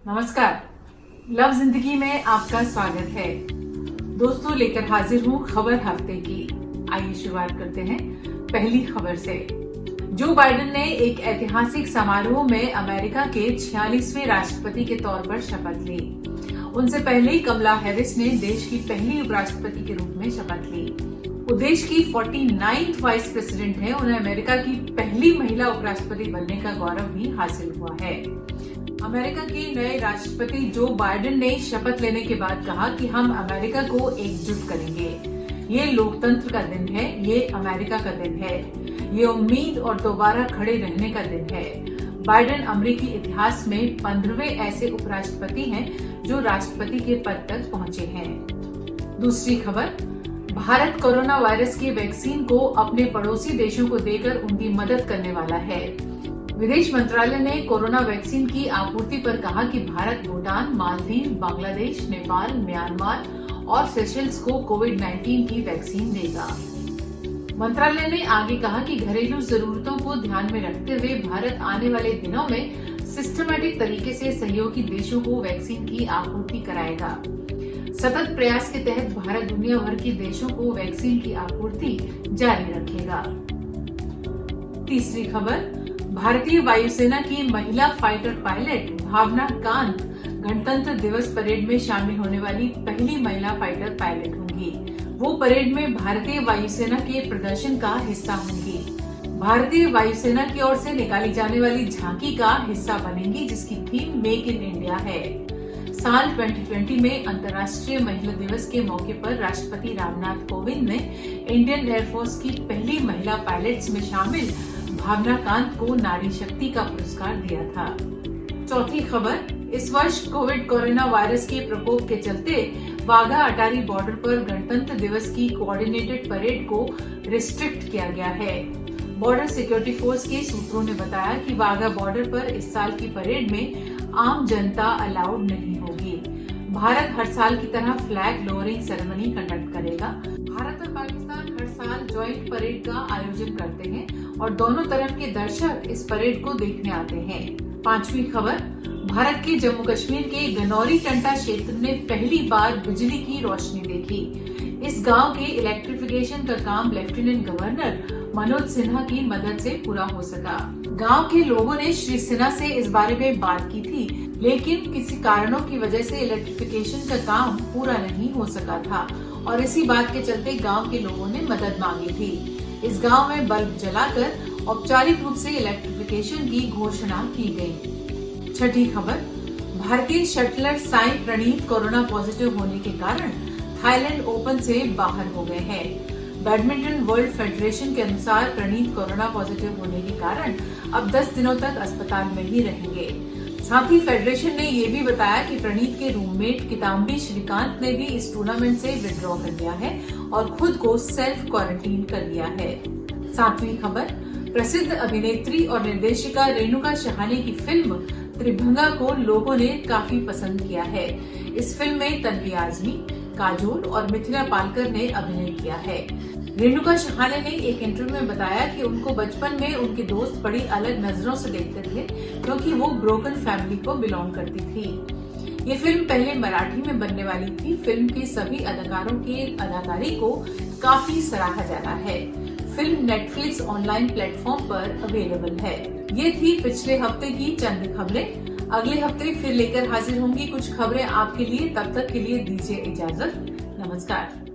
नमस्कार। लव जिंदगी में आपका स्वागत है। दोस्तों, लेकर हाजिर हूँ खबर हफ्ते की। आइए शुरुआत करते हैं पहली खबर से। जो बाइडेन ने एक ऐतिहासिक समारोह में अमेरिका के 46वें राष्ट्रपति के तौर पर शपथ ली। उनसे पहले ही कमला हैरिस ने देश की पहली उपराष्ट्रपति के रूप में शपथ ली। वो देश की 49th वाइस प्रेसिडेंट है। उन्हें अमेरिका की पहली महिला उपराष्ट्रपति बनने का गौरव भी हासिल हुआ है। अमेरिका के नए राष्ट्रपति जो बाइडेन ने शपथ लेने के बाद कहा कि हम अमेरिका को एकजुट करेंगे। ये लोकतंत्र का दिन है, ये अमेरिका का दिन है, ये उम्मीद और दोबारा खड़े रहने का दिन है। बाइडेन अमेरिकी इतिहास में 15वें ऐसे उपराष्ट्रपति हैं जो राष्ट्रपति के पद तक पहुंचे हैं। दूसरी खबर, भारत कोरोना वायरस के वैक्सीन को अपने पड़ोसी देशों को देकर उनकी मदद करने वाला है। विदेश मंत्रालय ने कोरोना वैक्सीन की आपूर्ति पर कहा कि भारत भूटान, मालदीव, बांग्लादेश, नेपाल, म्यांमार और सेशल्स को कोविड-19 की वैक्सीन देगा। मंत्रालय ने आगे कहा कि घरेलू जरूरतों को ध्यान में रखते हुए भारत आने वाले दिनों में सिस्टमैटिक तरीके से सहयोगी देशों को वैक्सीन की आपूर्ति कराएगा। सतत प्रयास के तहत भारत दुनिया भर के देशों को वैक्सीन की आपूर्ति जारी रखेगा। तीसरी खबर, भारतीय वायुसेना की महिला फाइटर पायलट भावना कांत गणतंत्र दिवस परेड में शामिल होने वाली पहली महिला फाइटर पायलट होंगी। वो परेड में भारतीय वायुसेना के प्रदर्शन का हिस्सा होंगी। भारतीय वायुसेना की ओर से निकाली जाने वाली झांकी का हिस्सा बनेंगी, जिसकी थीम मेक इन इंडिया है। साल 2020 में अंतर्राष्ट्रीय महिला दिवस के मौके पर राष्ट्रपति रामनाथ कोविंद ने इंडियन एयरफोर्स की पहली महिला पायलट्स में शामिल भावना कांत को नारी शक्ति का पुरस्कार दिया था। चौथी खबर, इस वर्ष कोविड कोरोना वायरस के प्रकोप के चलते वाघा अटारी बॉर्डर पर गणतंत्र दिवस की कोऑर्डिनेटेड परेड को रिस्ट्रिक्ट किया गया है। बॉर्डर सिक्योरिटी फोर्स के सूत्रों ने बताया कि वाघा बॉर्डर पर इस साल की परेड में आम जनता अलाउड नहीं होगी। भारत हर साल की तरह फ्लैग लोअरिंग सेरेमनी कंडक्ट करेगा। भारत और पाकिस्तान हर साल ज्वाइंट परेड का आयोजन करते हैं और दोनों तरफ के दर्शक इस परेड को देखने आते हैं। पांचवी खबर, भारत के जम्मू कश्मीर के गनौरी टंटा क्षेत्र ने पहली बार बिजली की रोशनी देखी। इस गांव के इलेक्ट्रिफिकेशन का काम लेफ्टिनेंट गवर्नर मनोज सिन्हा की मदद से पूरा हो सका। गांव के लोगों ने श्री सिन्हा से इस बारे में बात की थी, लेकिन किसी कारणों की वजह से इलेक्ट्रिफिकेशन का काम पूरा नहीं हो सका था और इसी बात के चलते गांव के लोगों ने मदद मांगी थी। इस गांव में बल्ब जलाकर औपचारिक रूप से इलेक्ट्रिफिकेशन की घोषणा की गई। छठी खबर, भारतीय shuttler Sai Praneeth corona positive होने के कारण थाईलैंड ओपन से बाहर हो गए हैं। बैडमिंटन वर्ल्ड फेडरेशन के अनुसार प्रणीत कोरोना पॉजिटिव होने के कारण अब 10 दिनों तक अस्पताल में ही रहेंगे। साथ ही फेडरेशन ने ये भी बताया कि प्रणीत के रूममेट किदाम्बी श्रीकांत ने भी इस टूर्नामेंट से विड्रॉ कर लिया है और खुद को सेल्फ क्वारंटीन कर लिया है। सातवीं खबर, प्रसिद्ध अभिनेत्री और निर्देशिका रेणुका शहाणे की फिल्म त्रिभंगा को लोगों ने काफी पसंद किया है। इस फिल्म में तन्वी आजमी, काजोल और मिथिला पालकर ने अभिनय किया है। रेणुका शहाणे ने एक इंटरव्यू में बताया कि उनको बचपन में उनके दोस्त बड़ी अलग नजरों से देखते थे, क्योंकि वो ब्रोकन फैमिली को बिलोंग करती थी। ये फिल्म पहले मराठी में बनने वाली थी। फिल्म के सभी अदाकारों की अदाकारी को काफी सराहा जा रहा है। फिल्म नेटफ्लिक्स ऑनलाइन प्लेटफॉर्म पर अवेलेबल है। ये थी पिछले हफ्ते की चंद खबरें। अगले हफ्ते फिर लेकर हाजिर होंगी कुछ खबरें आपके लिए। तब तक के लिए दीजिए इजाजत। नमस्कार।